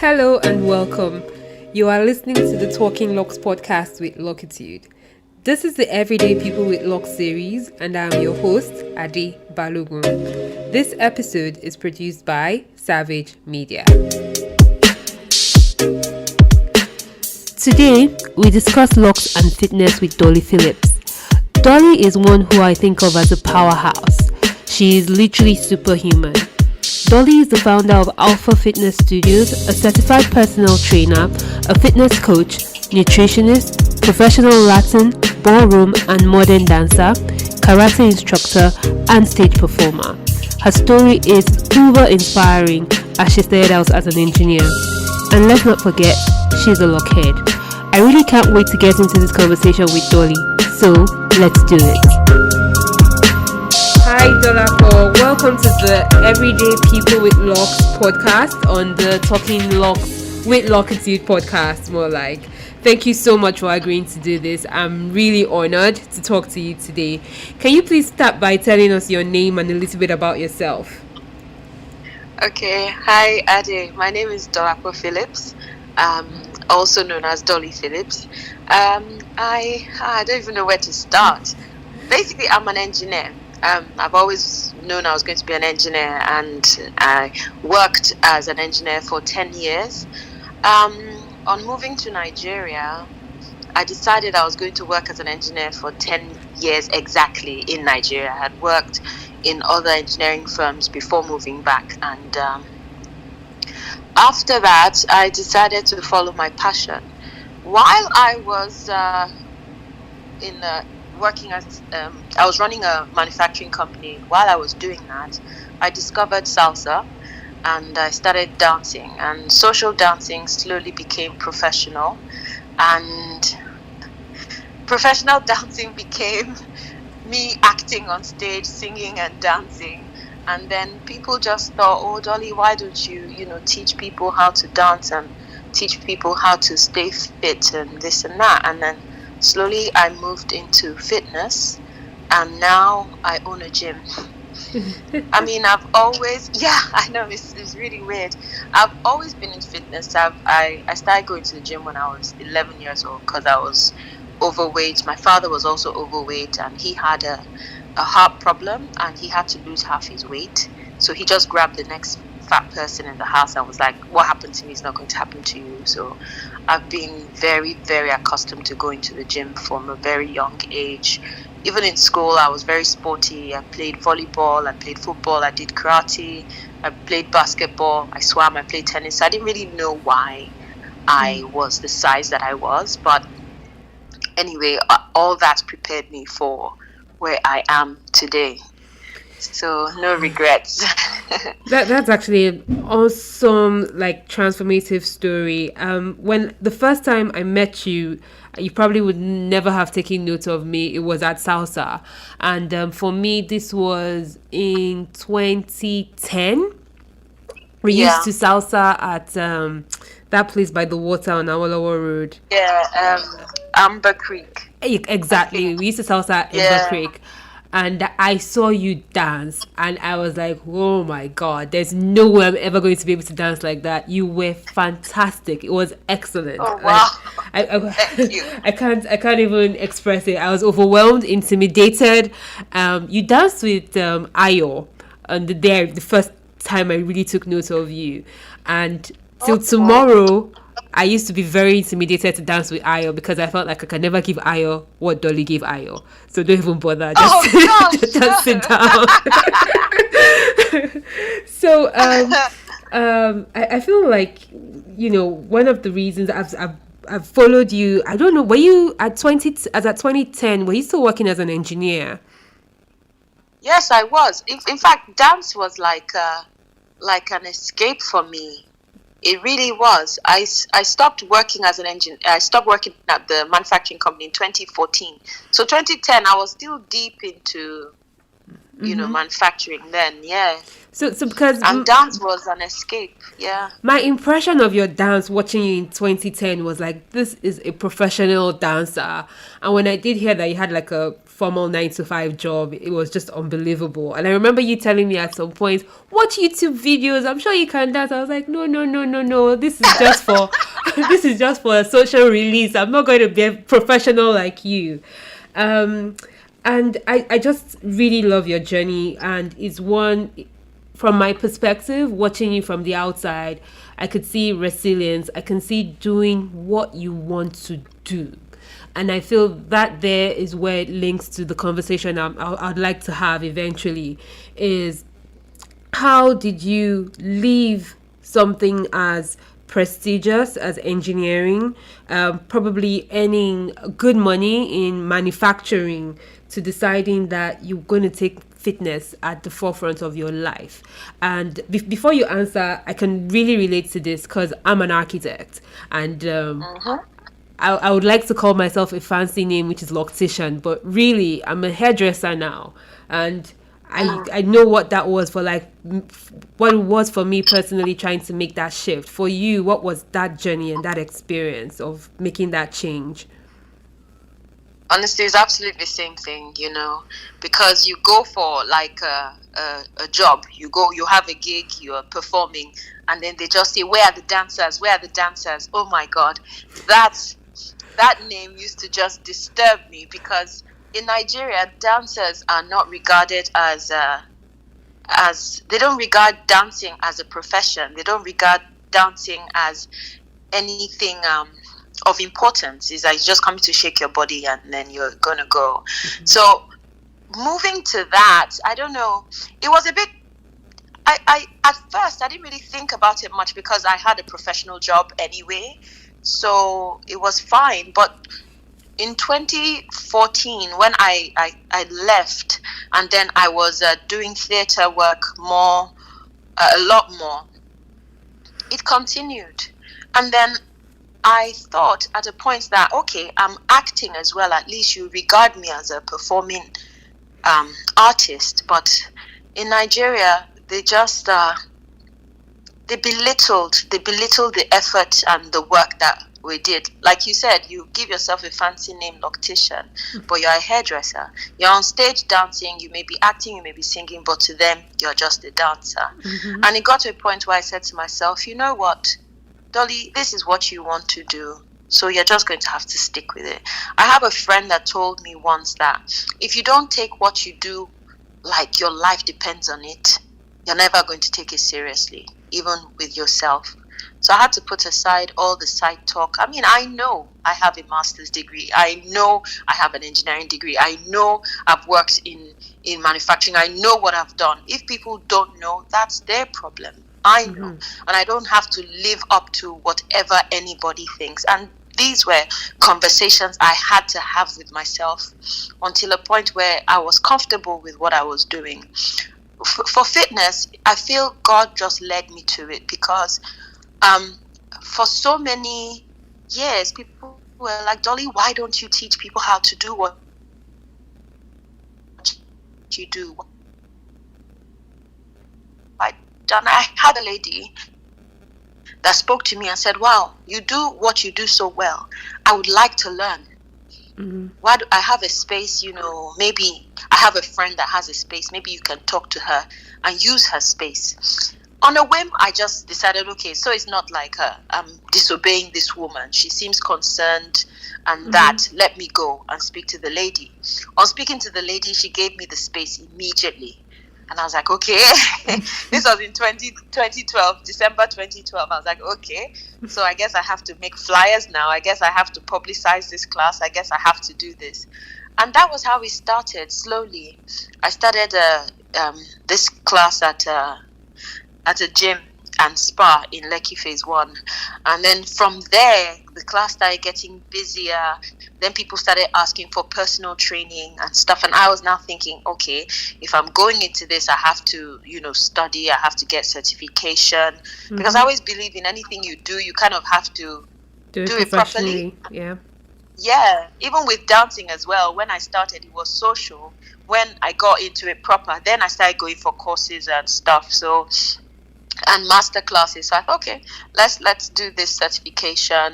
Hello and welcome. You are listening to the Talking Locs podcast with Locitude. This is the Everyday People with Locs series, and I am your host, Ade Balogun. This episode is produced by Savage Media. Today, we discuss Locs and Fitness with Dolly Phillips. Dolly is one who I think of as a powerhouse. She is literally superhuman. Dolly is the founder of Alpha Fitness Studios, a certified personal trainer, a fitness coach, nutritionist, professional Latin, ballroom and modern dancer, karate instructor, and stage performer. Her story is uber inspiring as she started out as an engineer. And let's not forget, she's a lockhead. I really can't wait to get into this conversation with Dolly, so let's do it. Hi Dolapo, welcome to the Everyday People with Locs podcast on the Talking Locs with Locitude podcast, more like. Thank you so much for agreeing to do this. I'm really honored to talk to you today. Can you please start by telling us your name and a little bit about yourself? Okay, hi Ade, my name is Dolly Phillips, also known as Dolly Phillips. I don't even know where to start. Basically, I'm an engineer. I've always known I was going to be an engineer, and I worked as an engineer for 10 years. On moving to Nigeria, I decided I was going to work as an engineer for 10 years exactly in Nigeria. I had worked in other engineering firms before moving back, and after that, I decided to follow my passion. While I was working as I was running a manufacturing company. While I was doing that, I discovered salsa and I started dancing, and social dancing slowly became professional, and professional dancing became me acting on stage, singing and dancing. And then people just thought, oh Dolly, why don't you teach people how to dance and teach people how to stay fit and this and that. And then slowly I moved into fitness, and now I own a gym. I mean, I've always, I know, it's really weird. I've always been in fitness. I started going to the gym when I was 11 years old because I was overweight. My father was also overweight, and he had a heart problem, and he had to lose half his weight. So he just grabbed the next fat person in the house and was like, what happened to me is not going to happen to you. So I've been very, very accustomed to going to the gym from a very young age. Even in school, I was very sporty. I played volleyball, I played football, I did karate, I played basketball, I swam, I played tennis. I didn't really know why I was the size that I was. But anyway, all that prepared me for where I am today. So no regrets. That's actually an awesome, transformative story. When the first time I met you, you probably would never have taken note of me. It was at Salsa, and for me, this was in 2010. We used to Salsa at that place by the water on Awolowo Road. Amber Creek. Exactly. We used to Salsa at Amber Creek. And I saw you dance, and I was like, oh my God, there's no way I'm ever going to be able to dance like that. You were fantastic. It was excellent. Oh, wow. Thank you. I can't even express it. I was overwhelmed, intimidated. You danced with Ayo, and the first time I really took note of you. And till tomorrow, I used to be very intimidated to dance with Ayo because I felt like I could never give Ayo what Dolly gave Ayo. So don't even bother. Just sit down. So I feel like, one of the reasons I've followed you. I don't know. Were you at 2010? Were you still working as an engineer? Yes, I was. In fact, dance was like an escape for me. It really was. I stopped working as an engineer. I stopped working at the manufacturing company in 2014. So 2010, I was still deep into, manufacturing then. Yeah. So because dance was an escape. Yeah. My impression of your dance watching you in 2010 was like, this is a professional dancer. And when I did hear that you had like a formal 9 to 5 job. It was just unbelievable. And I remember you telling me at some point, watch YouTube videos. I'm sure you can dance. I was like, no, no, no, no, no. This is just for this is just for a social release. I'm not going to be a professional like you. And I just really love your journey, and it's one, from my perspective, watching you from the outside, I could see resilience. I can see doing what you want to do. And I feel that there is where it links to the conversation I'd like to have eventually, is how did you leave something as prestigious as engineering, probably earning good money in manufacturing, to deciding that you're going to take fitness at the forefront of your life? And before you answer, I can really relate to this because I'm an architect, and I would like to call myself a fancy name, which is loctician, but really I'm a hairdresser now. And I know what that was for, like, what it was for me personally, trying to make that shift. For you, what was that journey and that experience of making that change? Honestly, it's absolutely the same thing, because you go for like a job, you have a gig, you are performing, and then they just say, where are the dancers? Where are the dancers? Oh my God, that name used to just disturb me, because in Nigeria, dancers are not regarded as they don't regard dancing as a profession. They don't regard dancing as anything of importance. Is like just coming to shake your body and then you're gonna go. Mm-hmm. So moving to that, I don't know. It was a bit. I at first I didn't really think about it much because I had a professional job anyway, so it was fine. But in 2014, when I left, and then I was doing theatre work more, a lot more, it continued. And then I thought at a point that, okay, I'm acting as well. At least you regard me as a performing artist. But in Nigeria, they just they belittled the effort and the work that we did. Like you said, you give yourself a fancy name, loctician, but you're a hairdresser. You're on stage dancing, you may be acting, you may be singing, but to them, you're just a dancer. Mm-hmm. And it got to a point where I said to myself, you know what, Dolly, this is what you want to do, so you're just going to have to stick with it. I have a friend that told me once that if you don't take what you do like your life depends on it, you're never going to take it seriously, even with yourself. So I had to put aside all the side talk. I mean, I know I have a master's degree. I know I have an engineering degree. I know I've worked in manufacturing. I know what I've done. If people don't know, that's their problem. I know. Mm-hmm. And I don't have to live up to whatever anybody thinks. And these were conversations I had to have with myself until a point where I was comfortable with what I was doing. For fitness, I feel God just led me to it because for so many years, people were like, Dolly, why don't you teach people how to do what you do? I had a lady that spoke to me and said, wow, you do what you do so well. I would like to learn. Mm-hmm. Why do I have a space, maybe I have a friend that has a space. Maybe you can talk to her and use her space. On a whim, I just decided, okay, so it's not like I'm disobeying this woman. She seems concerned and that, let me go and speak to the lady. On speaking to the lady, she gave me the space immediately. And I was like, okay, this was in 2012, December 2012. I was like, okay, so I guess I have to make flyers now. I guess I have to publicize this class. I guess I have to do this. And that was how we started slowly. I started this class at a gym and spa in Lekki Phase 1. And then from there, the class started getting busier. Then people started asking for personal training and stuff. And I was now thinking, okay, if I'm going into this, I have to, study. I have to get certification. Mm-hmm. Because I always believe in anything you do, you kind of have to do it properly. Yeah. Yeah. Even with dancing as well, when I started, it was social. When I got into it proper, then I started going for courses and stuff. So, and master classes. So I thought, okay, let's do this certification.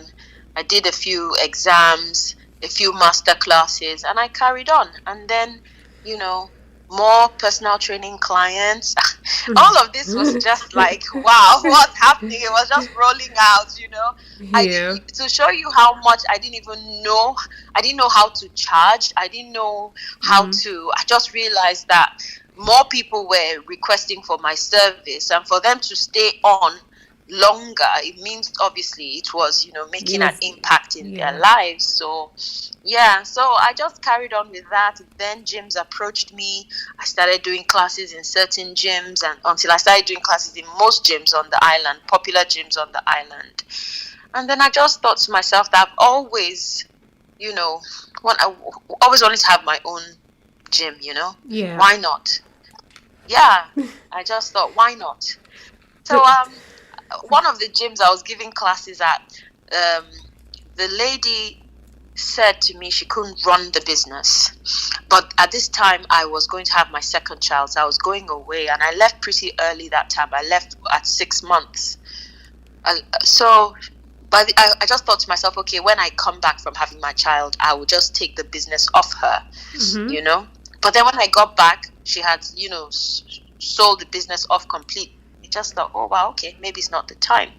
I did a few exams. a few master classes, and I carried on. And then, more personal training clients. All of this was just like, wow, what's happening? It was just rolling out. Yeah. To show you how much I didn't even know. I didn't know how to charge. I didn't know how to. I just realized that more people were requesting for my service, and for them to stay on longer, it means obviously it was making an impact in their lives. So I just carried on with that. Then gyms approached me. I started doing classes in certain gyms, and until I started doing classes in most gyms on the island, popular gyms on the island. And then I just thought to myself that I've always always wanted to have my own gym. Why not? I just thought, why not? So one of the gyms I was giving classes at, the lady said to me she couldn't run the business. But at this time, I was going to have my second child. So I was going away, and I left pretty early that time. I left at 6 months. I just thought to myself, okay, when I come back from having my child, I will just take the business off her, But then when I got back, she had, sold the business off completely. Just thought, oh wow, okay, maybe it's not the time.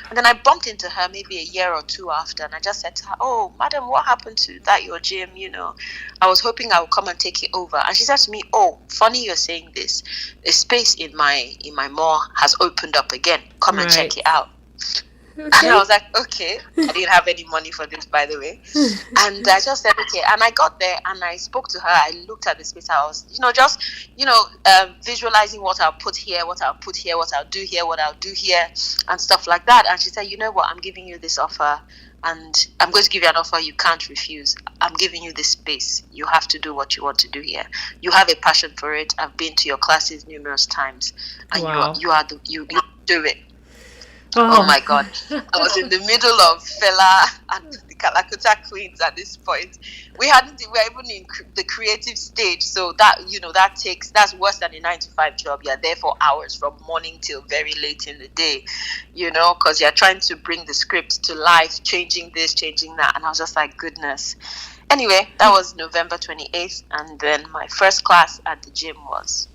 And then I bumped into her maybe a year or two after, and I just said to her, oh madam, what happened to your gym? I was hoping I would come and take it over. And she said to me, oh, funny you're saying this, a space in my mall has opened up again, come and check it out. Okay. And I was like, okay. I didn't have any money for this, by the way. And I just said, okay. And I got there and I spoke to her. I looked at the space. I was, visualizing what I'll put here, what I'll put here, what I'll do here, what I'll do here, and stuff like that. And she said, you know what? I'm giving you this offer, and I'm going to give you an offer you can't refuse. I'm giving you this space. You have to do what you want to do here. You have a passion for it. I've been to your classes numerous times, and you do it. Oh my God. I was in the middle of Fela and the Kalakuta Queens at this point. We were even in the creative stage. So that's worse than a 9-to-5 job. You're there for hours from morning till very late in the day, because you're trying to bring the script to life, changing this, changing that. And I was just like, goodness. Anyway, that was November 28th. And then my first class at the gym was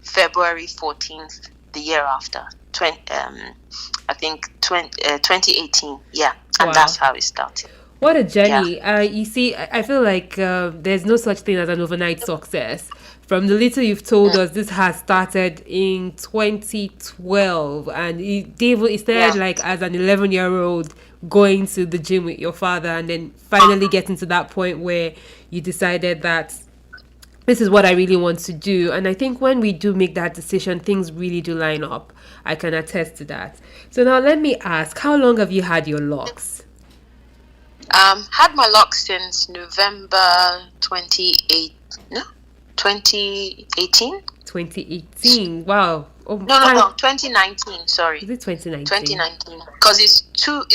February 14th, the year after. 2018, and that's how it started. What a journey. You see, I feel like there's no such thing as an overnight success. From the little you've told us, this has started in 2012, and it started like as an 11-year-old going to the gym with your father, and then finally getting to that point where you decided that this is what I really want to do. And I think when we do make that decision, things really do line up. I can attest to that. So now let me ask, how long have you had your locks? Had my locks since November 2018. 2018. Wow. Oh, no, 2019. Sorry. Is it 2019? 2019. Because it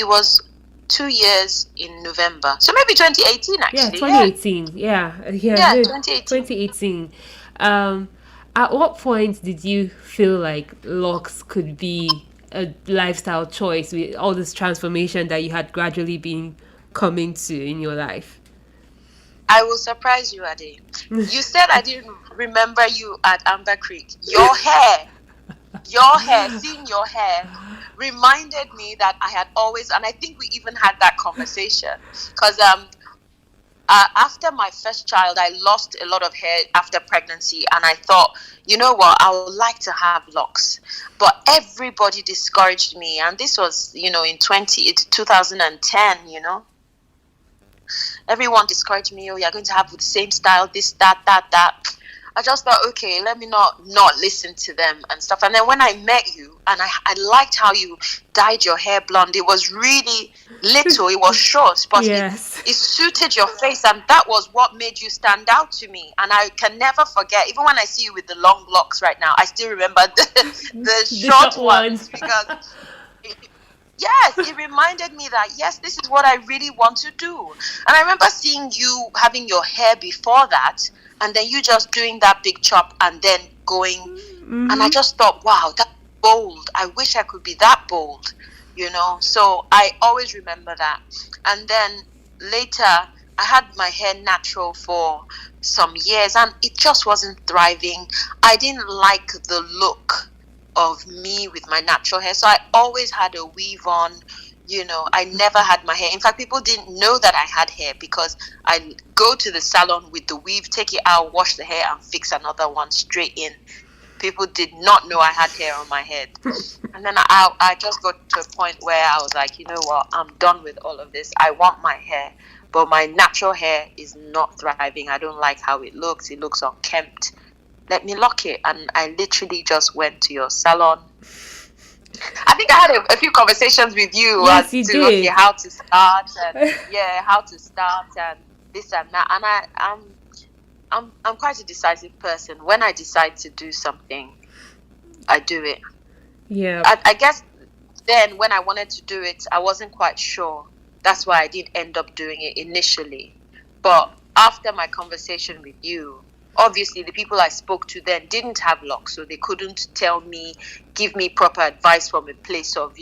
was 2 years in November. So maybe 2018 actually. Yeah, 2018. Yeah, 2018. 2018. At what point did you feel like locks could be a lifestyle choice with all this transformation that you had gradually been coming to in your life? I will surprise you, Ade. You said I didn't remember you at Amber Creek. Your hair, seeing your hair reminded me that I had always, and I think we even had that conversation, because after my first child, I lost a lot of hair after pregnancy, and I thought, you know what, I would like to have locks, but everybody discouraged me, and this was, in 2010, everyone discouraged me. Oh, you're going to have the same style, this, that. I just thought, okay, let me not listen to them and stuff. And then when I met you, and I liked how you dyed your hair blonde. It was really little, it was short, but yes, it suited your face, and that was what made you stand out to me. And I can never forget, even when I see you with the long locks right now, I still remember the short ones, because yes, it reminded me that, yes, this is what I really want to do. And I remember seeing you having your hair before that, and then you just doing that big chop and then going. Mm-hmm. And I just thought, wow, that's bold. I wish I could be that bold, So I always remember that. And then later, I had my hair natural for some years and it just wasn't thriving. I didn't like the look of me with my natural hair, so I always had a weave on. I never had my hair. In fact, people didn't know that I had hair because I go to the salon with the weave, take it out, wash the hair, and fix another one straight in. People did not know I had hair on my head. And then I just got to a point where I was like, you know what, I'm done with all of this. I want my hair, but my natural hair is not thriving. I don't like how it looks. It looks unkempt. Let me lock it. And I literally just went to your salon. I think I had a few conversations with you Yes, you as to did. okay, how to start and how to start and this and that. And I'm quite a decisive person. When I decide to do something, I do it. Yeah. I guess then when I wanted to do it, I wasn't quite sure. That's why I didn't end up doing it initially. But after my conversation with you, obviously the people I spoke to then didn't have locks, so they couldn't give me proper advice from a place of,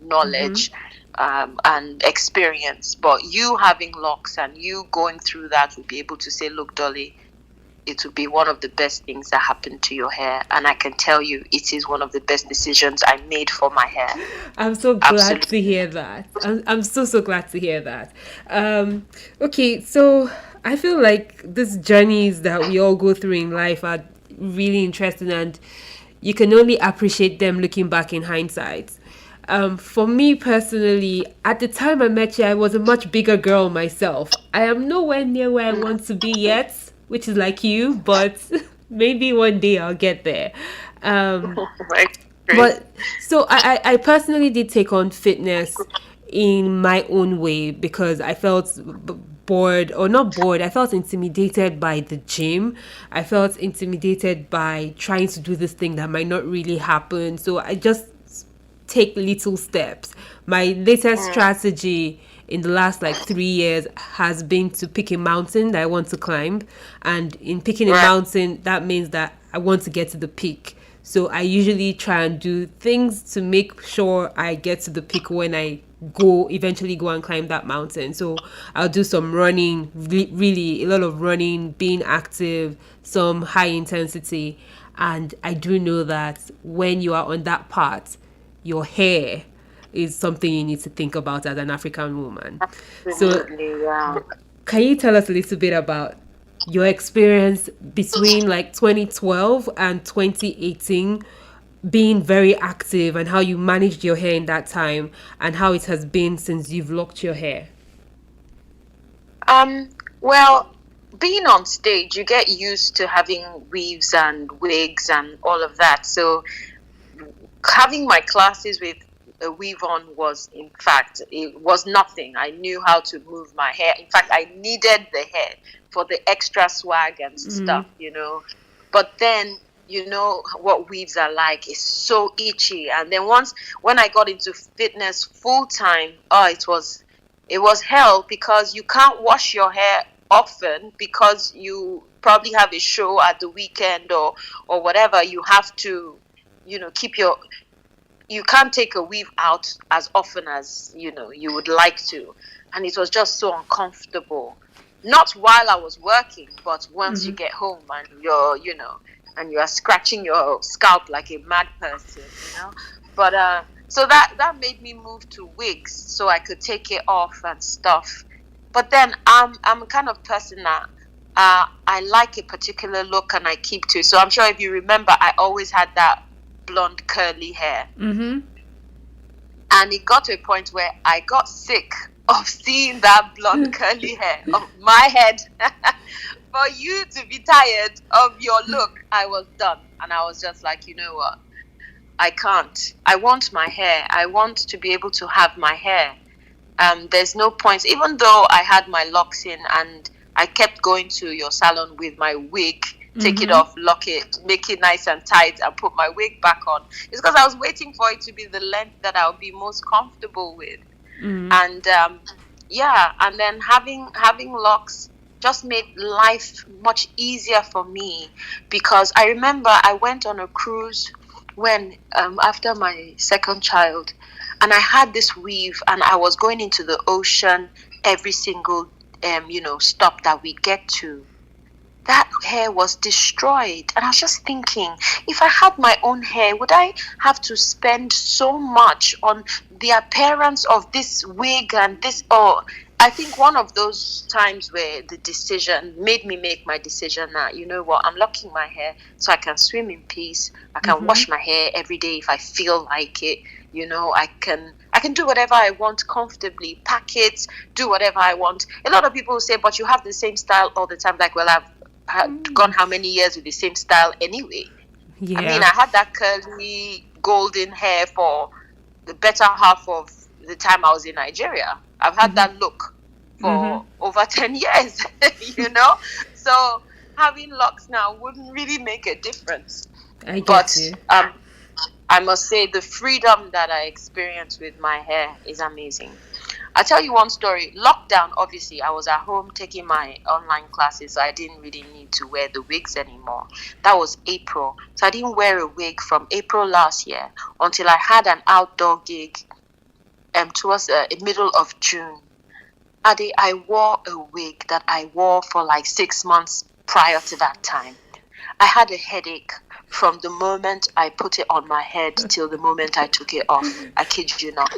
knowledge and experience. But you having locks and you going through that will be able to say, look, Dolly, it will be one of the best things that happened to your hair. And I can tell you, it is one of the best decisions I made for my hair. I'm so glad Absolutely. to hear that. I'm so glad to hear that. Okay, so I feel like these journeys that we all go through in life are really interesting, and you can only appreciate them looking back in hindsight. For me personally, at the time I met you, I was a much bigger girl myself. I am nowhere near where I want to be yet, which is like you, but maybe one day I'll get there. Right. But so I personally did take on fitness in my own way because I felt bored, or not bored, I felt intimidated by the gym. I felt intimidated by trying to do this thing that might not really happen. So I just take little steps. My latest strategy in the last like 3 years has been to pick a mountain that I want to climb. And in picking a mountain, that means that I want to get to the peak. So I usually try and do things to make sure I get to the peak when I eventually go and climb that mountain. So I'll do some running, really a lot of running, being active, some high intensity. And I do know that when you are on that path, your hair is something you need to think about as an African woman. Absolutely, yeah. So can you tell us a little bit about your experience between like 2012 and 2018 being very active, and how you managed your hair in that time, and how it has been since you've locked your hair? Well, being on stage, you get used to having weaves and wigs and all of that. So having my classes with a weave on was, in fact, it was nothing. I knew how to move my hair. In fact, I needed the hair for the extra swag and stuff, But then, what weaves are like, it's so itchy. And then when I got into fitness full time, it was hell, because you can't wash your hair often because you probably have a show at the weekend or whatever. You have to, you can't take a weave out as often as, you would like to. And it was just so uncomfortable. Not while I was working, but once you get home and you're, and you are scratching your scalp like a mad person, But so that made me move to wigs so I could take it off and stuff. But then I'm a kind of person that I like a particular look and I keep to. So I'm sure if you remember, I always had that blonde curly hair. And it got to a point where I got sick of seeing that blonde curly hair on my head. For you to be tired of your look, I was done. And I was just like, you know what? I can't. I want my hair. I want to be able to have my hair. There's no point. Even though I had my locks in and I kept going to your salon with my wig, take it off, lock it, make it nice and tight, and put my wig back on. It's because I was waiting for it to be the length that I would be most comfortable with. And and then having locks just made life much easier for me, because I remember I went on a cruise when after my second child, and I had this weave, and I was going into the ocean every single stop that we get to, that hair was destroyed. And I was just thinking, if I had my own hair, would I have to spend so much on the appearance of this wig and this? Or I think one of those times where the decision made me make my decision that, you know what, I'm locking my hair so I can swim in peace. I can wash my hair every day if I feel like it. I can do whatever I want comfortably, pack it, do whatever I want. A lot of people say, but you have the same style all the time. Like, well, I've gone how many years with the same style anyway? Yeah. I mean, I had that curly golden hair for the better half of the time I was in Nigeria. I've had that look for over 10 years, So having locks now wouldn't really make a difference. I get you. I must say the freedom that I experience with my hair is amazing. I'll tell you one story. Lockdown, obviously, I was at home taking my online classes, so I didn't really need to wear the wigs anymore. That was April. So I didn't wear a wig from April last year until I had an outdoor gig towards the middle of June. Ade, I wore a wig that I wore for like 6 months prior to that time. I had a headache from the moment I put it on my head till the moment I took it off. I kid you not.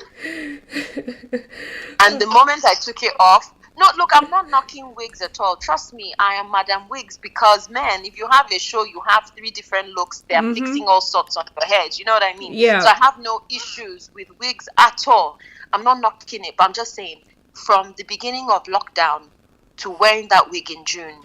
And the moment I took it off, no, look, I'm not knocking wigs at all. Trust me, I am Madam Wigs, because, man, if you have a show, you have 3 different looks. They're fixing all sorts on your head. You know what I mean? Yeah. So I have no issues with wigs at all. I'm not knocking it, but I'm just saying, from the beginning of lockdown to wearing that wig in June,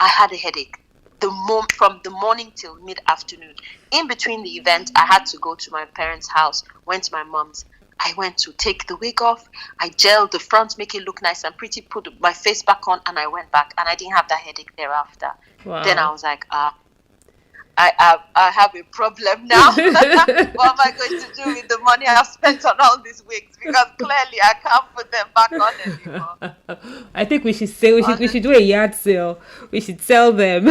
I had a headache. From the morning till mid-afternoon. In between the event, I had to go to my parents' house, went to my mom's. I went to take the wig off. I gelled the front, make it look nice and pretty, put my face back on, and I went back. And I didn't have that headache thereafter. Wow. Then I was like, I have a problem now. What am I going to do with the money I've spent on all these wigs? Because clearly I can't put them back on anymore. I think we should do a yard sale. We should sell them.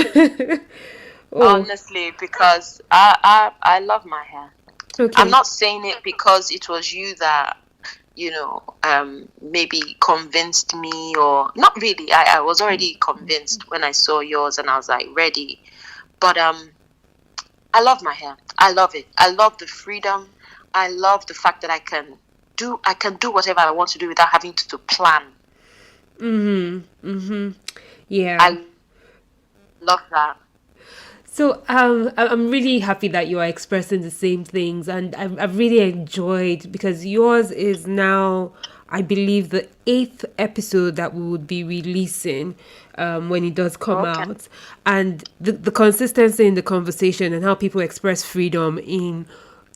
Honestly, because I love my hair. Okay. I'm not saying it because it was you that maybe convinced me, or not really. I was already convinced when I saw yours, and I was like ready. But I love my hair. I love it. I love the freedom. I love the fact that I can do whatever I want to do without having to plan. Yeah. I love that. So I'm really happy that you are expressing the same things, and I've really enjoyed, because yours is now, I believe, the 8th episode that we would be releasing when it does come out. And the consistency in the conversation and how people express freedom in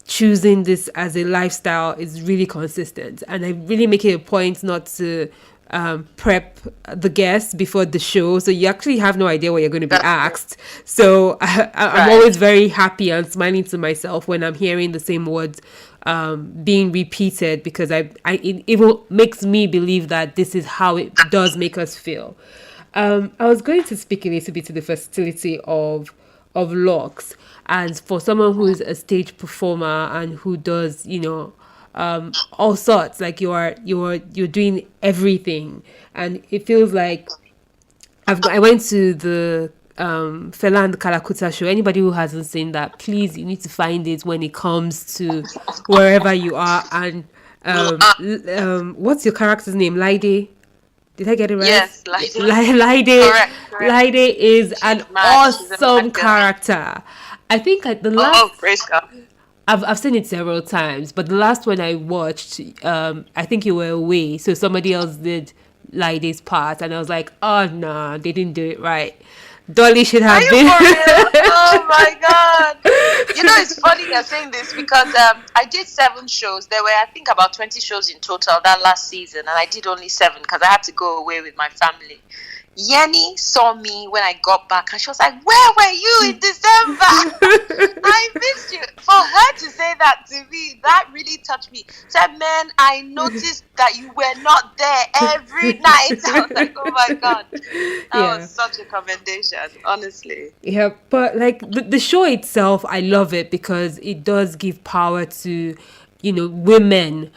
choosing this as a lifestyle is really consistent. And I really make it a point not to prep the guests before the show, so you actually have no idea what you're going to be asked. So I'm always very happy and smiling to myself when I'm hearing the same words being repeated, because it makes me believe that this is how it does make us feel. I was going to speak a little bit to the versatility of Locs, and for someone who is a stage performer and who does all sorts, like you're doing everything, and it feels like I went to the Fela and Kalakuta show. Anybody who hasn't seen that, please, you need to find it when it comes to wherever you are. And what's your character's name? Laide? Did I get it right? Yes, Laide. Correct. Laide is She's an mad. She's awesome amazing. character. I think the last. Oh, praise God. I've seen it several times, but the last one I watched, I think you were away, so somebody else did Laide's part, and I was like, oh no, they didn't do it right. Dolly should have been. For real? Oh my God! It's funny you're saying this, because I did 7 shows. There were, I think, about 20 shows in total that last season, and I did only 7 because I had to go away with my family. Yenny saw me when I got back, and she was like, where were you in December? I missed you. For her to say that to me, that really touched me. Said, man, I noticed that you were not there every night. I was like, oh my God. That was such a commendation, honestly. Yeah, but like the show itself, I love it because it does give power to, women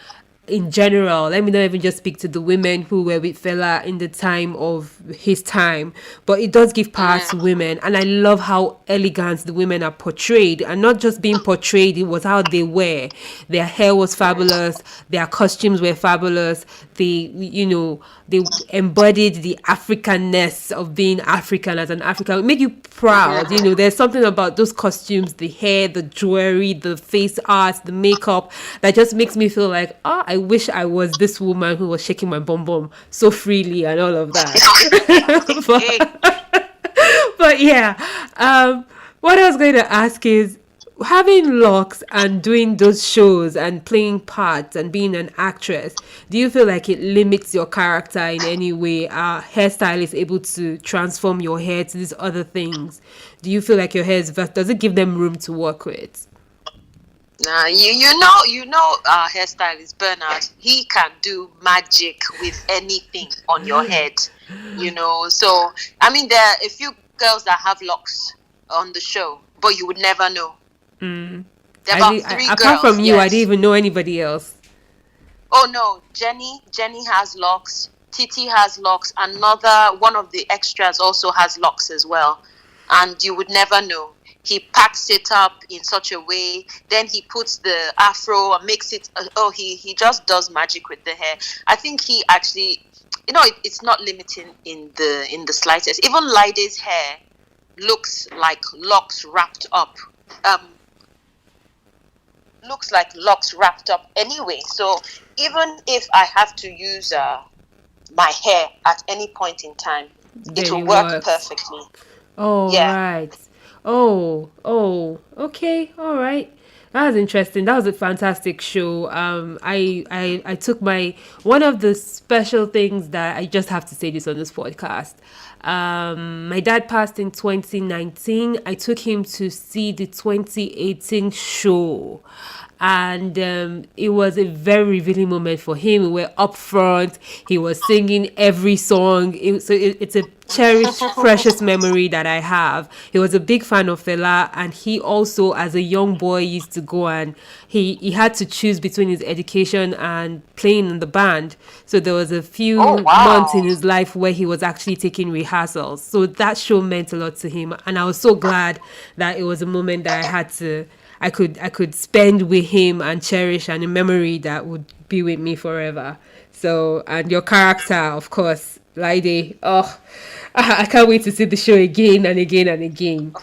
in general. Let me not even just speak to the women who were with Fela in the time of his time, but it does give power to women. And I love how elegant the women are portrayed, and not just being portrayed, it was how they were. Their hair was fabulous, their costumes were fabulous. They embodied the Africanness of being African as an African. It made you proud. There's something about those costumes, the hair, the jewelry, the face art, the makeup, that just makes me feel like, I wish I was this woman who was shaking my bum bum so freely and all of that. but yeah, what I was going to ask is, having locks and doing those shows and playing parts and being an actress, do you feel like it limits your character in any way? Are hairstylists able to transform your hair to these other things? Do you feel like your hair does it give them room to work with? Nah, hairstylist Bernard. He can do magic with anything on your head. So I mean, there are a few girls that have locks on the show, but you would never know. There are about three girls. Apart from you, yes. I didn't even know anybody else. Oh no, Jenny has locks. Titi has locks. Another one of the extras also has locks as well, and you would never know. He packs it up in such a way, then he puts the afro and makes it. He just does magic with the hair. I think he actually, it's not limiting in the slightest. Even Laide's hair looks like locks wrapped up. Looks like locks wrapped up anyway. So even if I have to use my hair at any point in time, it will work perfectly. Oh, yeah. Right. Oh, okay, all right. That was interesting. That was a fantastic show. I took one of the special things that I just have to say this on this podcast. My dad passed in 2019. I took him to see the 2018 show. And it was a very revealing moment for him. We were up front. He was singing every song. It's a cherished, precious memory that I have. He was a big fan of Fela, and he also, as a young boy, used to go and he had to choose between his education and playing in the band. So there was a few months in his life where he was actually taking rehearsals. So that show meant a lot to him, and I was so glad that it was a moment that I could spend with him and cherish, and a memory that would be with me forever. So, and your character, of course, Laide. I can't wait to see the show again and again and again.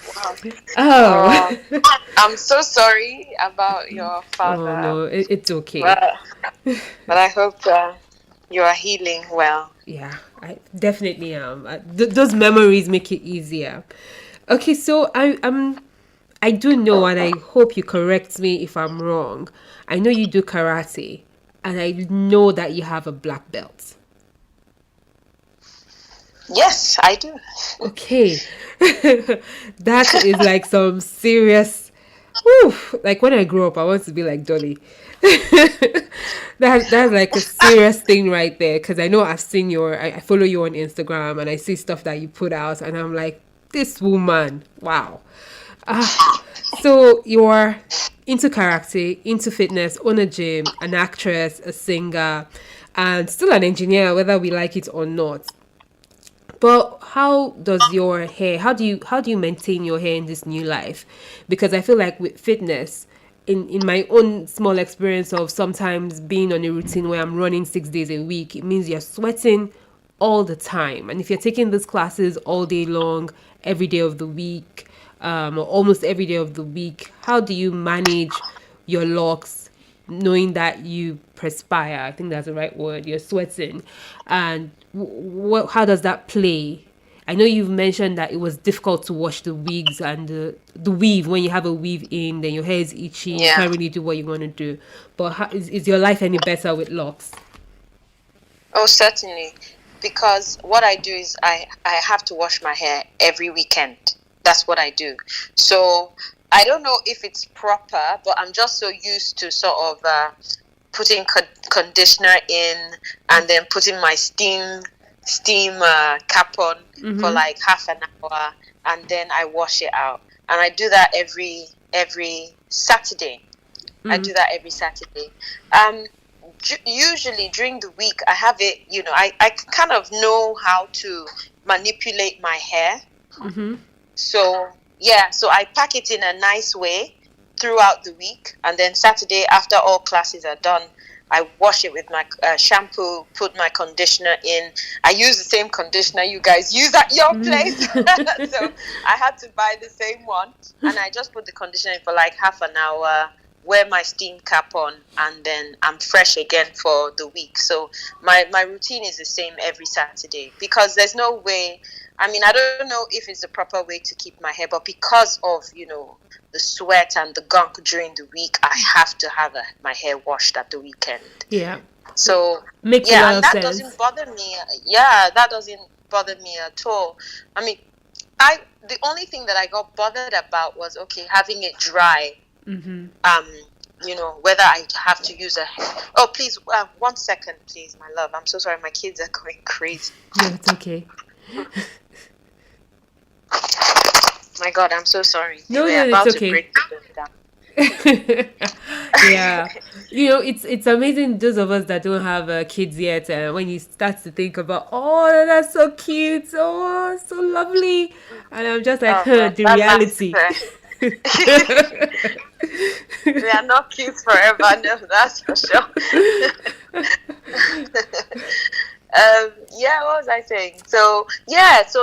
I'm so sorry about your father. Oh no, it's okay. But I hope you are healing well. Yeah, I definitely am. Those memories make it easier. Okay, so I do know, and I hope you correct me if I'm wrong. I know you do karate, and I know that you have a black belt. Yes, I do. Okay. That is like some serious... like when I grow up, I want to be like Dolly. That's like a serious thing right there, because I know I've seen I follow you on Instagram, and I see stuff that you put out, and I'm like, this woman, wow. So you're into karate, into fitness, on a gym, an actress, a singer, and still an engineer, whether we like it or not. But how does your hair, how do you maintain your hair in this new life? Because I feel like with fitness, in my own small experience of sometimes being on a routine where I'm running 6 days a week, it means you're sweating all the time. And if you're taking these classes all day long, every day of the week, or almost every day of the week, how do you manage your locks, knowing that you perspire? I think that's the right word. You're sweating, and how does that play? I know you've mentioned that it was difficult to wash the wigs and the weave. When you have a weave in, then your hair is itchy. Yeah. You can't really do what you want to do. But is your life any better with locks? Oh, certainly. Because what I do is I have to wash my hair every weekend. That's what I do. So I don't know if it's proper, but I'm just so used to sort of putting conditioner in and then putting my steam cap on for like half an hour, and then I wash it out. And I do that every Saturday. I do that every Saturday. usually during the week I have it, I kind of know how to manipulate my hair. So so I pack it in a nice way throughout the week, and then Saturday after all classes are done, I wash it with my shampoo, put my conditioner in. I use the same conditioner you guys use at your place. So I had to buy the same one, and I just put the conditioner in for like half an hour, wear my steam cap on, and then I'm fresh again for the week. So my routine is the same every Saturday, because there's no way, I mean, I don't know if it's the proper way to keep my hair, but because of, the sweat and the gunk during the week, I have to have my hair washed at the weekend. Yeah. So, makes a lot of that sense. doesn't bother me. Yeah, that doesn't bother me at all. I mean, the only thing that I got bothered about was, having it dry. Whether I have to use oh, please, 1 second, please, my love. I'm so sorry. My kids are going crazy. No, it's okay. My God, I'm so sorry. No, it's okay. Break the down. Yeah. It's amazing, those of us that don't have kids yet, when you start to think about, oh, that's so cute, oh, so lovely, and I'm just like, the reality. We are not cute forever, no, that's for sure. What was I saying? So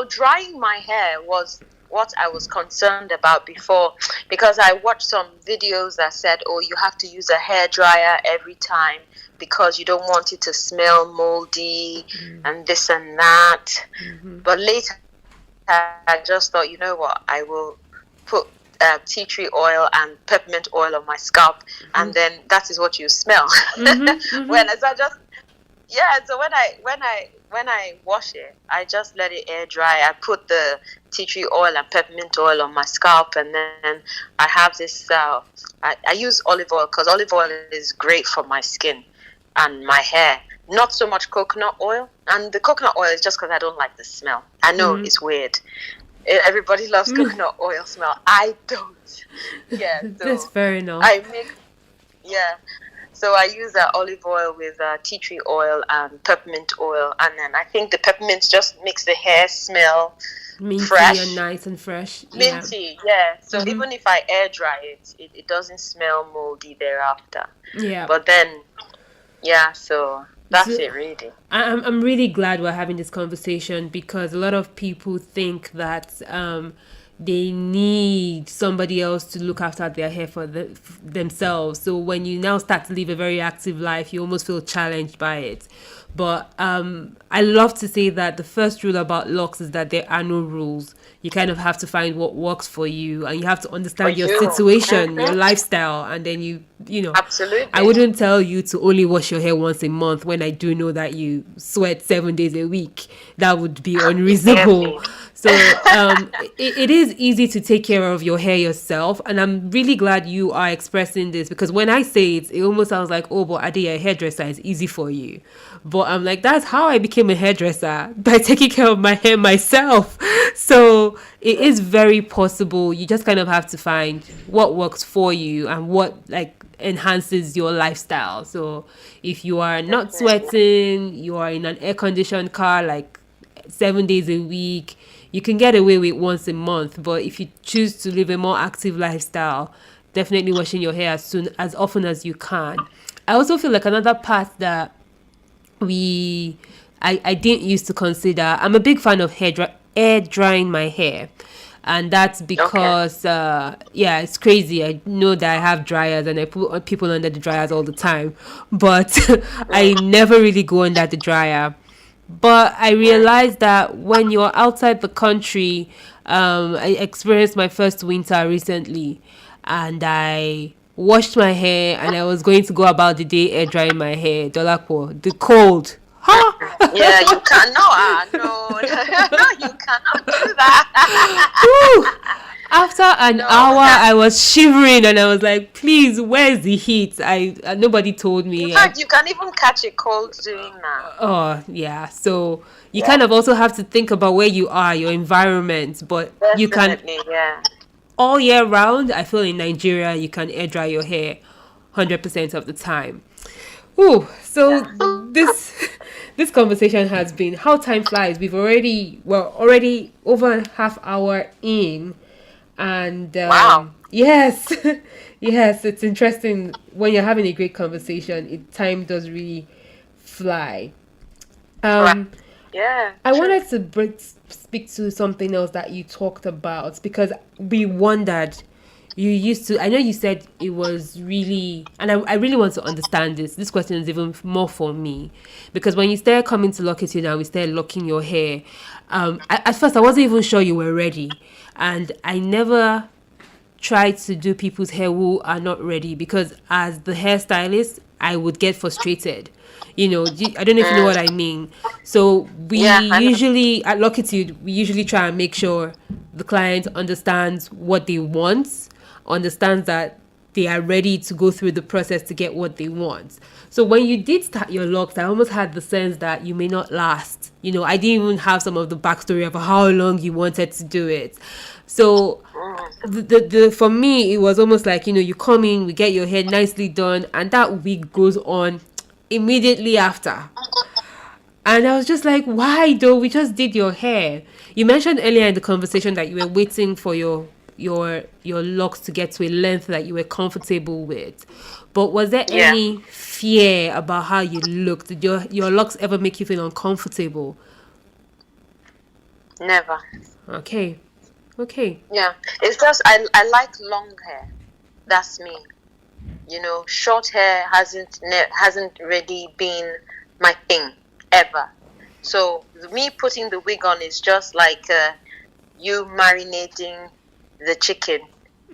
drying my hair was what I was concerned about before, because I watched some videos that said, you have to use a hair dryer every time because you don't want it to smell moldy and this and that. But later I just thought, you know what, I will put tea tree oil and peppermint oil on my scalp, and then that is what you smell. So when I wash it, I just let it air dry. I put the tea tree oil and peppermint oil on my scalp, and then I have this. I use olive oil because olive oil is great for my skin and my hair. Not so much coconut oil, and the coconut oil is just because I don't like the smell. I know it's weird. Everybody loves coconut oil smell. I don't. Yeah, so that's fair enough. So I use olive oil with tea tree oil and peppermint oil, and then I think the peppermint just makes the hair smell minty fresh and nice and fresh. Minty, So even if I air dry it doesn't smell moldy thereafter. Yeah. But then, so that's it really. I'm really glad we're having this conversation, because a lot of people think that they need somebody else to look after their hair for themselves. So when you now start to live a very active life, you almost feel challenged by it. But I love to say that the first rule about locks is that there are no rules. You kind of have to find what works for you, and you have to understand your situation, your lifestyle, and then you know. Absolutely. I wouldn't tell you to only wash your hair once a month when I do know that you sweat 7 days a week. That would be unreasonable. So it is easy to take care of your hair yourself, and I'm really glad you are expressing this, because when I say it almost sounds like, oh, but Adi, a hairdresser is easy for you. But I'm like, that's how I became a hairdresser, by taking care of my hair myself. So it is very possible. You just kind of have to find what works for you and what enhances your lifestyle. So if you are not sweating, you are in an air-conditioned car 7 days a week, you can get away with once a month. But if you choose to live a more active lifestyle, definitely washing your hair as often as you can. I also feel like another part that I didn't used to consider, I'm a big fan of air drying my hair. And that's because, it's crazy. I know that I have dryers and I put people under the dryers all the time. But I never really go under the dryer. But I realized that when you're outside the country, I experienced my first winter recently, and I washed my hair and I was going to go about the day air drying my hair. Dolakwo, the cold. Yeah, you can't. No, you cannot do that. After an hour, I was shivering and I was like, please, where's the heat? Nobody told me. In fact, you can even catch a cold doing that. Oh, yeah. So you kind of also have to think about where you are, your environment. But you can, all year round, I feel in Nigeria, you can air dry your hair 100% of the time. Oh, so Yeah. this conversation has been, how time flies. We're already over half hour in, and Wow. yes, yes, it's interesting when you're having a great conversation. Time does really fly. Right. Um, Yeah. I True. wanted to speak to something else that you talked about, because we wondered. You used to, I know you said it was really, and I really want to understand this. This question is even more for me, because when you started coming to Locitude and we started locking your hair, at first I wasn't even sure you were ready. And I never try to do people's hair who are not ready, because as the hairstylist I would get frustrated. I don't know if you know what Mm. I mean. So we Yeah. I know. usually at Locitude, we usually try and make sure the client understands what they want, understands that they are ready to go through the process to get what they want. So when you did start your locks, I almost had the sense that you may not last. I didn't even have some of the backstory of how long you wanted to do it. So Mm. for me, it was almost like, you come in, we get your hair nicely done, and that week goes on immediately after. And I was just like, why though? We just did your hair. You mentioned earlier in the conversation that you were waiting for your locks to get to a length that you were comfortable with. But was there Yeah. any fear about how you looked? Did your locks ever make you feel uncomfortable? Never. Okay. Okay. Yeah. It's just I like long hair. That's me. Short hair hasn't really been my thing ever. So me putting the wig on is just like you marinating the chicken.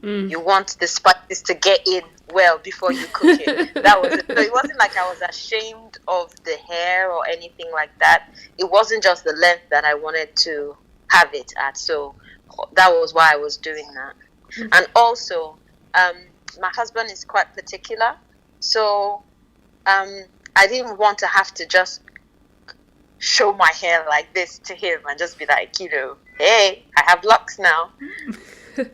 You want the spices to get in well before you cook it. That was it. So it wasn't like I was ashamed of the hair or anything like that. It wasn't just the length that I wanted to have it at. So that was why I was doing that. And also, my husband is quite particular. So I didn't want to have to just show my hair like this to him and just be like, hey, I have locks now.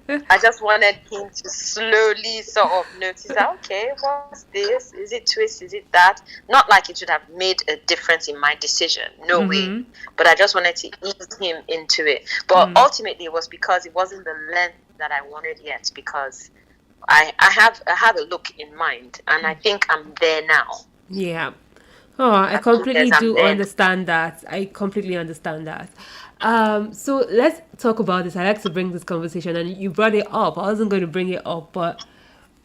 I just wanted him to slowly sort of notice that, okay, what's this? Is it twist? Is it that? Not like it should have made a difference in my decision. No way. But I just wanted to ease him into it. But ultimately, it was because it wasn't the length that I wanted yet, because I had a look in mind, and I think I'm there now. Yeah. Oh, I As good as completely I'm do there. understand that. I completely understand that. So let's talk about this. I like to bring this conversation, and you brought it up. I wasn't going to bring it up, but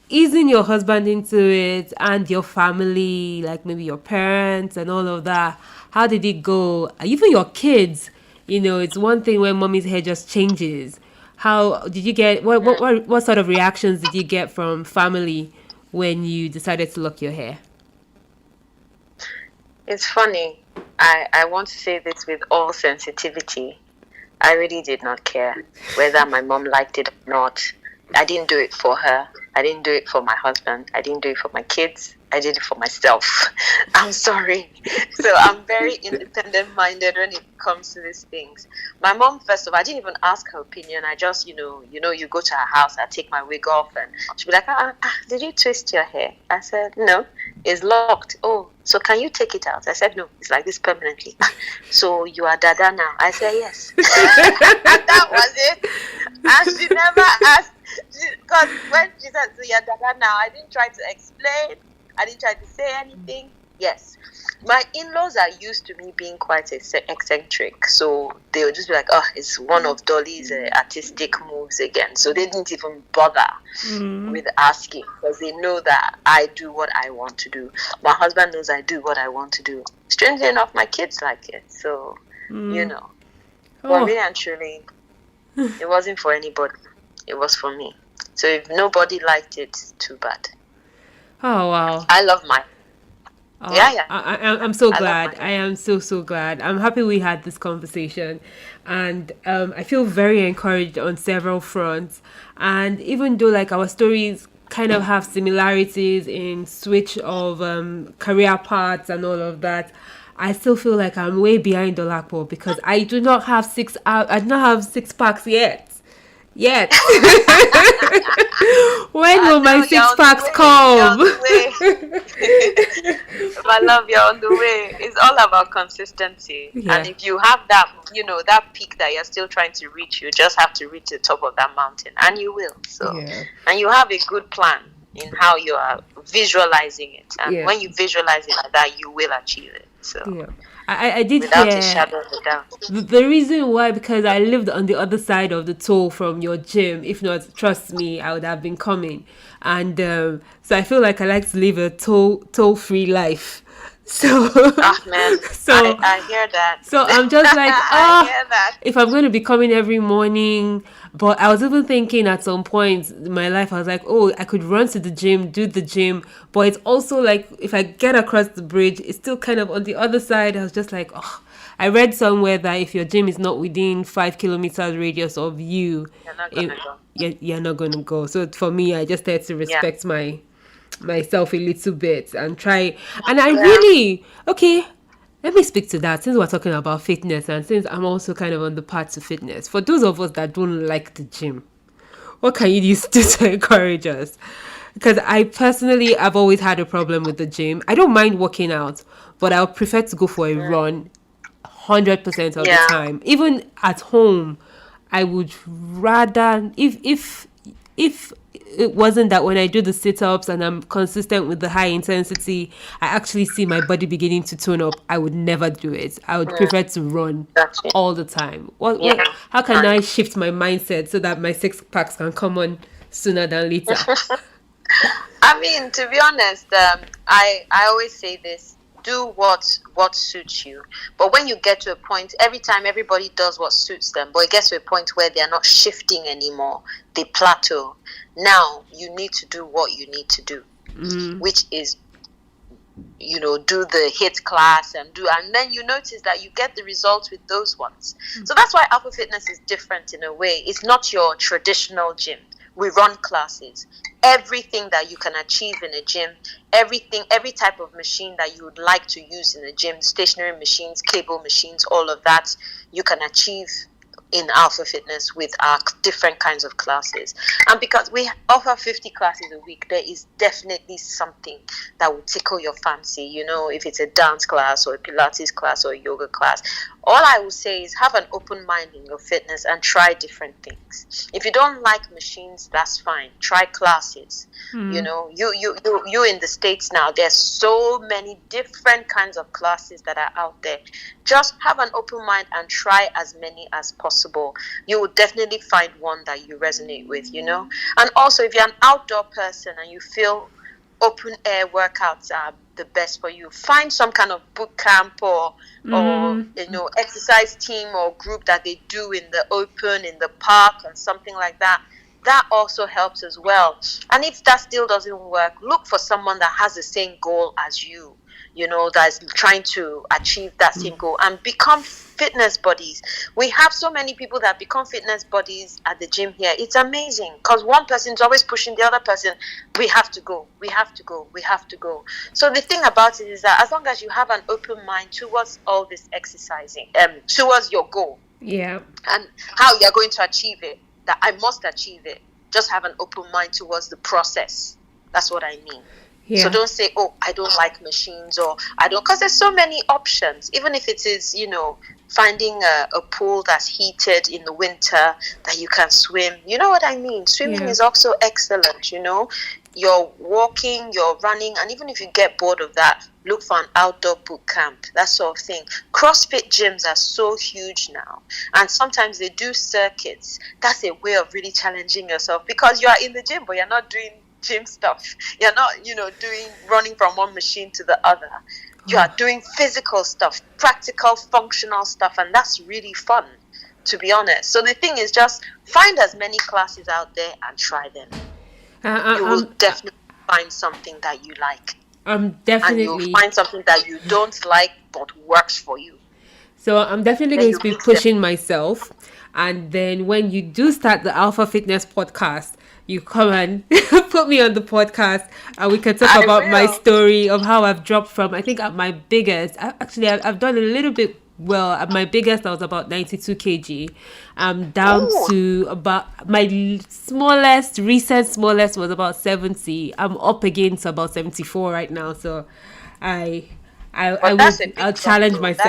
easing your husband into it and your family, like maybe your parents and all of that. How did it go? Even your kids. It's one thing when mommy's hair just changes. How did you get? What sort of reactions did you get from family when you decided to lock your hair? It's funny. I want to say this with all sensitivity. I really did not care whether my mom liked it or not. I didn't do it for her. I didn't do it for my husband. I didn't do it for my kids. I did it for myself. I'm sorry. So I'm very independent-minded when it comes to these things. My mom, first of all, I didn't even ask her opinion. I just, you go to her house, I take my wig off, and she'll be like, did you twist your hair? I said, no, it's locked. Oh, so can you take it out? I said, no, it's like this permanently. So you are Dada now? I said, yes. That was it. And she never asked, because when she said, so you're Dada now, I didn't try to explain. I didn't try to say anything. Yes. My in-laws are used to me being quite eccentric. So they would just be like, it's one of Dolly's artistic moves again. So they didn't even bother with asking, because they know that I do what I want to do. My husband knows I do what I want to do. Strangely enough, my kids like it. So, But really and truly, it wasn't for anybody. It was for me. So if nobody liked it, too bad. Oh, wow. I love mine. Yeah. I'm so I love glad. mine. I am so glad. I'm happy we had this conversation, and I feel very encouraged on several fronts. And even though like our stories kind of have similarities in switch of career paths and all of that, I still feel like I'm way behind Dolapo, because I do not have I do not have 6 packs yet. When I will my know you're six on the packs way. You're on the come? way. My love, you're on the way. It's all about consistency. And Yeah. if you have that, that peak that you're still trying to reach, you just have to reach the top of that mountain, and you will. So, Yeah. and you have a good plan in how you are visualizing it. And Yeah. when you visualize it like that, you will achieve it. So, Yeah. I did without a hear shadow of a doubt. the reason why, because I lived on the other side of the toll from your gym. If not, trust me, I would have been coming. And so I feel like I like to live a toll free life. So Ah, man, so I hear that. so I'm just like, I hear that. if I'm going to be coming every morning. But I was even thinking at some point in my life, I was like, oh, I could run to the gym, do the gym. But it's also like, if I get across the bridge, it's still kind of on the other side. I was just like, oh, I read somewhere that if your gym is not within 5 kilometers radius of you, You're not gonna go. you're not going to go. So for me, I just had to Yeah. respect myself a little bit and try. And I Yeah. really, okay, let me speak to that since we're talking about fitness and since I'm also kind of on the path to fitness. For those of us that don't like the gym, what can you do to encourage us? Because I personally, I've always had a problem with the gym. I don't mind working out, but I would prefer to go for a run 100% of the Yeah. time. Even at home, I would rather, if it wasn't that when I do the sit-ups and I'm consistent with the high intensity, I actually see my body beginning to tone up, I would never do it. I would prefer to run That's it. all the time. Yeah. How can I shift my mindset so that my six packs can come on sooner than later? I mean, to be honest, I always say this: do what suits you. But when you get to a point, every time everybody does what suits them, but it gets to a point where they are not shifting anymore, they plateau. Now you need to do what you need to do, which is, do the HIIT class and then you notice that you get the results with those ones. So that's why Alpha Fitness is different in a way. It's not your traditional gym. We run classes. Everything that you can achieve in a gym, every type of machine that you would like to use in a gym, stationary machines, cable machines, all of that, you can achieve in Alpha Fitness with our different kinds of classes. And because we offer 50 classes a week, there is definitely something that will tickle your fancy, if it's a dance class or a Pilates class or a yoga class. All I will say is have an open mind in your fitness and try different things. If you don't like machines, that's fine. Try classes. You in the States now, there's so many different kinds of classes that are out there. Just have an open mind and try as many as possible. You will definitely find one that you resonate with, And also, if you're an outdoor person and you feel open air workouts are the best for you, find some kind of boot camp or exercise team or group that they do in the open, in the park, and something like that. That also helps as well. And if that still doesn't work, look for someone that has the same goal as you, that's trying to achieve that same goal, and become fitness buddies. We have so many people that become fitness buddies at the gym here. It's amazing because one person is always pushing the other person. We have to go. We have to go. We have to go. So the thing about it is that as long as you have an open mind towards all this exercising, towards your goal, Yeah. and how you're going to achieve it, that I must achieve it, just have an open mind towards the process. That's what I mean. Yeah. So don't say, oh, I don't like machines, or I don't, because there's so many options. Even if it is, finding a pool that's heated in the winter that you can swim. You know what I mean? Swimming is also excellent, You're walking, you're running, and even if you get bored of that, look for an outdoor boot camp, that sort of thing. CrossFit gyms are so huge now, and sometimes they do circuits. That's a way of really challenging yourself, because you are in the gym, but you're not doing gym stuff. You're not, doing running from one machine to the other. You are doing physical stuff, practical, functional stuff, and that's really fun, to be honest. So the thing is, just find as many classes out there and try them. You will definitely find something that you like. And you'll find something that you don't like but works for you. So I'm definitely going to be pushing myself. And then when you do start the Alpha Fitness podcast, you come and put me on the podcast and we can talk about my story of how I've dropped from, I think at my biggest, I've done a little bit well, at my biggest, I was about 92 kg. I'm down Oh, to about my smallest, recent smallest was about 70. I'm up again to about 74 right now. So I, but that's a I'll big drop, challenge though. That's good.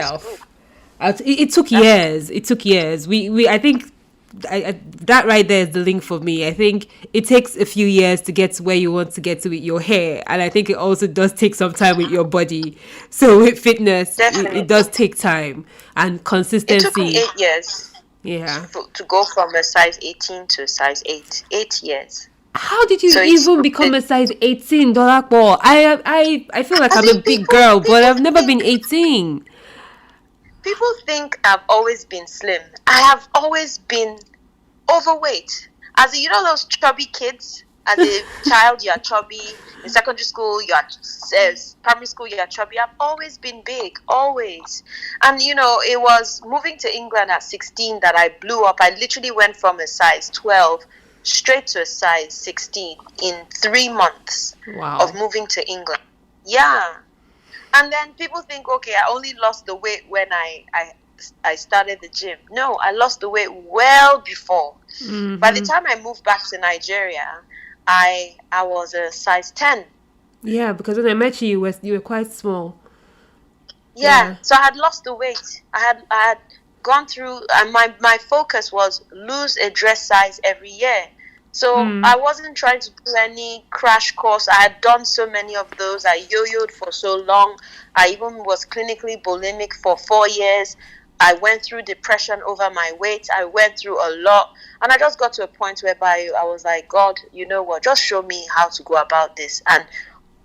myself. It took That's years. It took years. I think that right there is the link for me. I think it takes a few years to get to where you want to get to with your hair, and I think it also does take some time with your body. So with fitness, it definitely. does take time and It took me consistency. 8 years Yeah. to go from a size 18 to a size 8. 8 years. How did you So it's even become a size 18 dollar ball? I feel like as I'm a in big girl, but people I've never been think 18. people think I've always been slim. I have always been overweight. As in, those chubby kids. As a child, you are chubby. In secondary school, you are primary school, you are chubby. I've always been big, always. And it was moving to England at 16 that I blew up. I literally went from a size 12 straight to a size 16 in 3 months of Wow. moving to England. Yeah. And then people think, okay, I only lost the weight when I started the gym. No, I lost the weight well before. By the Mm-hmm. time I moved back to Nigeria, I was a size 10. Yeah, because when I met you, you were quite small. Yeah, Yeah. so I had lost the weight. I had gone through, and my focus was lose a dress size every year. So Mm. I wasn't trying to do any crash course. I had done so many of those. I yo-yoed for so long. I even was clinically bulimic for 4 years. I went through depression over my weight. I went through a lot. And I just got to a point whereby I was like, God, you know what? Just show me how to go about this. And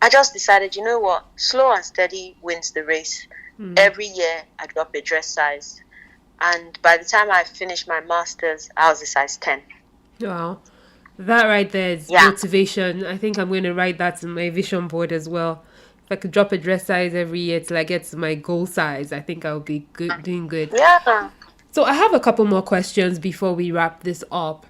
I just decided, you know what? Slow and steady wins the race. Every year I drop a dress size. And by the time I finished my master's, I was a size 10. Wow. That right there is Yeah. motivation. I think I'm going to write that in my vision board as well. If I could drop a dress size every year till I get to my goal size, I think I'll be good, doing good. Yeah. So I have a couple more questions before we wrap this up.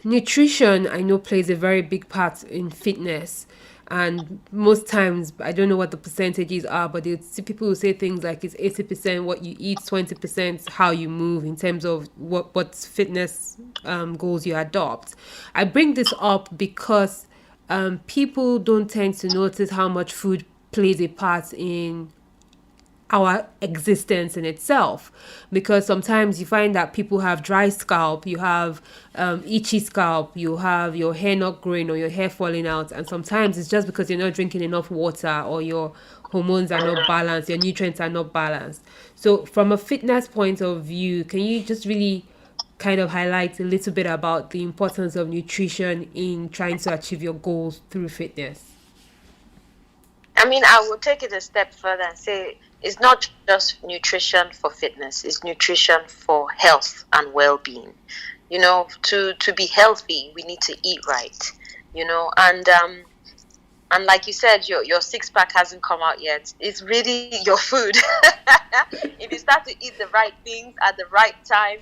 Nutrition, I know, plays a very big part in fitness. And most times, I don't know what the percentages are, but see people will say things like it's 80% what you eat, 20% how you move in terms of what fitness goals you adopt. I bring this up because people don't tend to notice how much food plays a part in our existence in itself, because sometimes you find that people have dry scalp, you have itchy scalp, you have your hair not growing or your hair falling out, and sometimes it's just because you're not drinking enough water or your hormones are not balanced, your nutrients are not balanced. So from a fitness point of view, can you just really kind of highlight a little bit about the importance of nutrition in trying to achieve your goals through fitness? I mean, I will take it a step further and say it's not just nutrition for fitness, it's nutrition for health and well-being. To be healthy, we need to eat right, and like you said, your six pack hasn't come out yet. It's really your food. If you start to eat the right things at the right time,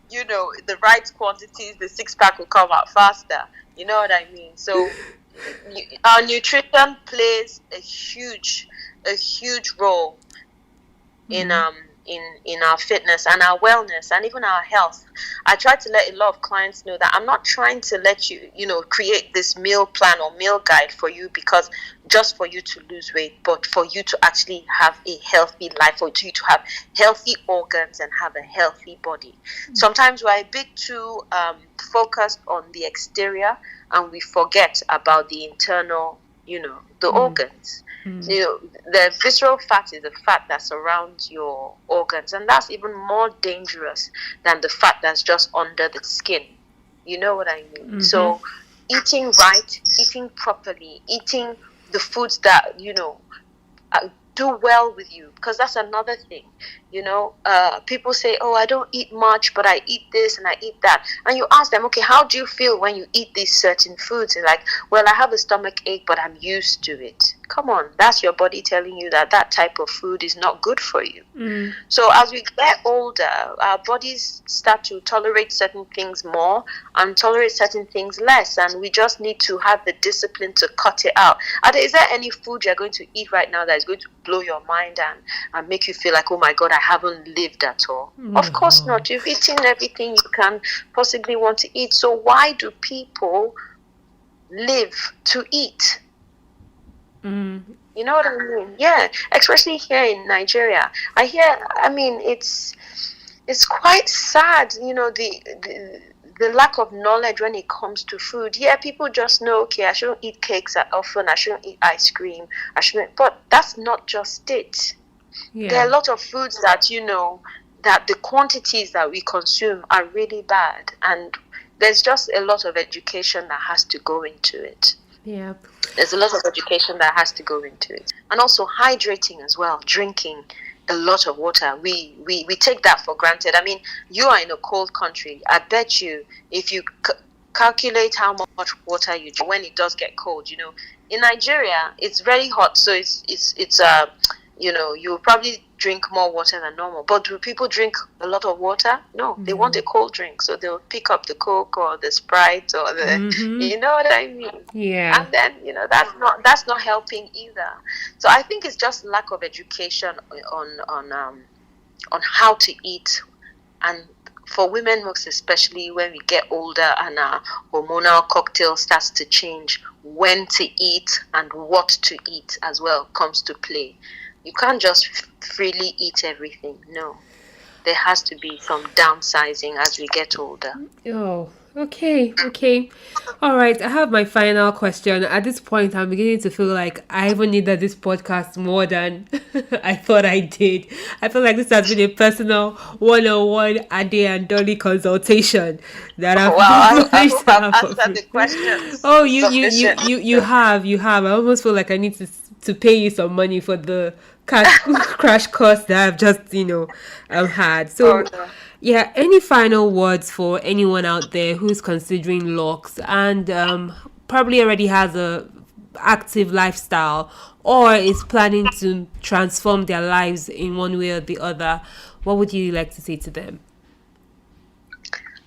the right quantities, the six pack will come out faster. You know what I mean? So our nutrition plays a huge role in our fitness and our wellness and even our health. I try to let a lot of clients know that I'm not trying to let you create this meal plan or meal guide for you because just for you to lose weight, but for you to actually have a healthy life, for you to have healthy organs and have a healthy body. Sometimes we're a bit too focused on the exterior and we forget about the internal, the organs. The visceral fat is the fat that surrounds your organs, and that's even more dangerous than the fat that's just under the skin. You know what I mean? So eating right, eating properly, eating the foods that do well with you, because that's another thing. People say, oh, I don't eat much, but I eat this and I eat that. And you ask them, okay, how do you feel when you eat these certain foods? They're like, well, I have a stomach ache, but I'm used to it. Come on, that's your body telling you that type of food is not good for you. So as we get older, our bodies start to tolerate certain things more and tolerate certain things less. And we just need to have the discipline to cut it out. Is there any food you're going to eat right now that is going to blow your mind and make you feel like, oh my God, I haven't lived at all? Of course not. You've eaten everything you can possibly want to eat. So why do people live to eat? You know what I mean? Yeah, especially here in Nigeria. It's quite sad, the lack of knowledge when it comes to food. Yeah, people just know, okay, I shouldn't eat cakes that often, I shouldn't eat ice cream, but that's not just it. Yeah. There are a lot of foods that, that the quantities that we consume are really bad, and there's just a lot of education that has to go into it. Yeah. There's a lot of education that has to go into it. And also hydrating as well, drinking a lot of water. We take that for granted. I mean, you are in a cold country. I bet you, if you calculate how much water you drink when it does get cold, in Nigeria, it's very hot. So you'll probably drink more water than normal. But do people drink a lot of water? No, they want a cold drink. So they'll pick up the Coke or the Sprite or the, you know what I mean? Yeah. And then, that's not helping either. So I think it's just lack of education on how to eat. And for women, most especially when we get older and our hormonal cocktail starts to change, when to eat and what to eat as well comes to play. You can't just freely eat everything. No. There has to be some downsizing as we get older. Oh, okay. All right, I have my final question. At this point, I'm beginning to feel like I even needed this podcast more than I thought I did. I feel like this has been a personal one-on-one Ade and Dolly consultation that I've I hope I've answered the questions. Oh, you have. I almost feel like I need to pay you some money for the crash course that I've just had. So yeah, any final words for anyone out there who's considering Locs and probably already has a active lifestyle or is planning to transform their lives in one way or the other? What would you like to say to them?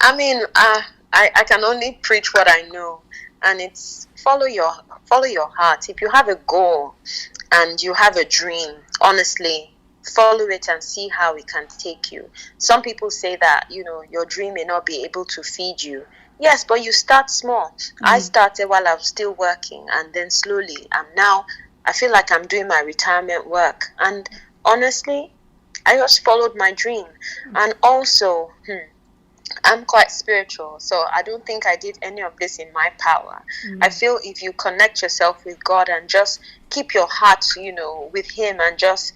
I mean, I can only preach what I know, and it's follow your heart. If you have a goal and you have a dream, honestly, follow it and see how it can take you. Some people say that, your dream may not be able to feed you. Yes, but you start small. I started while I was still working, and then slowly, and now I feel like I'm doing my retirement work. And honestly, I just followed my dream. And also, I'm quite spiritual, so I don't think I did any of this in my power. I feel if you connect yourself with God and just keep your heart, with Him, and just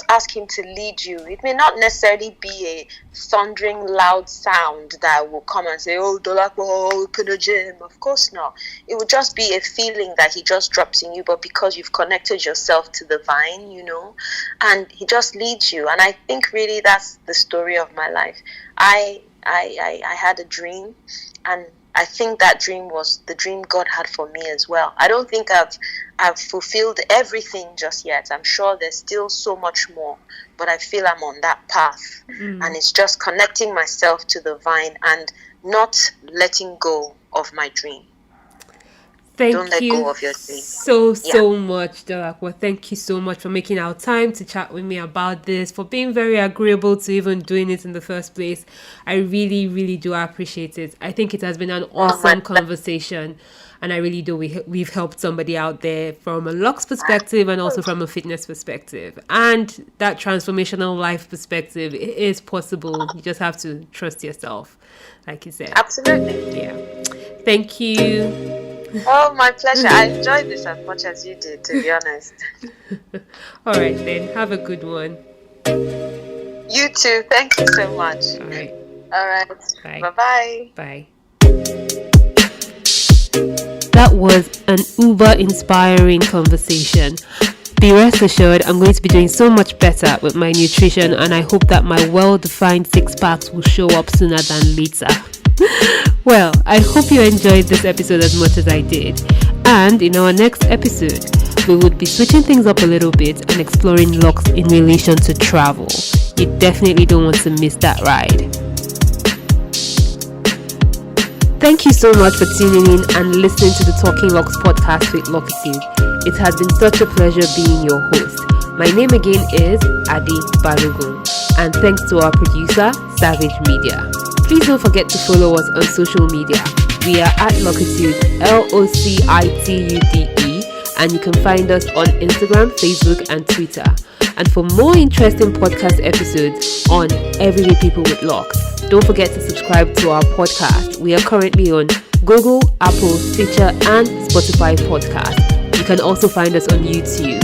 ask Him to lead you. It may not necessarily be a thundering loud sound that will come and say, oh, Dolakwa, open a gym. Of course not. It will just be a feeling that He just drops in you, but because you've connected yourself to the vine, and He just leads you. And I think really that's the story of my life. I had a dream, and I think that dream was the dream God had for me as well. I don't think I've fulfilled everything just yet. I'm sure there's still so much more, but I feel I'm on that path. And it's just connecting myself to the vine and not letting go of my dream. Don't let go of your dream. So much, Dolakwa. Thank you so much for making our time to chat with me about this, for being very agreeable to even doing it in the first place. I really, really do appreciate it. I think it has been an awesome conversation, and I really do. We've helped somebody out there from a Locs perspective and also from a fitness perspective. And that transformational life perspective is possible. You just have to trust yourself, like you said. Absolutely. Yeah. Thank you. Oh, my pleasure. I enjoyed this as much as you did, to be honest. All right, then. Have a good one. You too. Thank you so much. All right. Bye. Bye-bye. Bye. That was an uber inspiring conversation. Be rest assured, I'm going to be doing so much better with my nutrition, and I hope that my well-defined six-packs will show up sooner than later. Well, I hope you enjoyed this episode as much as I did. And in our next episode, we would be switching things up a little bit and exploring Locs in relation to travel. You definitely don't want to miss that ride. Thank you so much for tuning in and listening to the Talking Locs podcast with Locitude. It has been such a pleasure being your host. My name again is Adi Balogun, and thanks to our producer, Savage Media. Please don't forget to follow us on social media. We are at Locitude, Locitude, and you can find us on Instagram, Facebook, and Twitter. And for more interesting podcast episodes on Everyday People with Locs, don't forget to subscribe to our podcast. We are currently on Google, Apple, Stitcher, and Spotify podcasts. You can also find us on YouTube.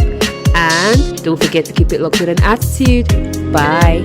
And don't forget to keep it locked with an attitude. Bye.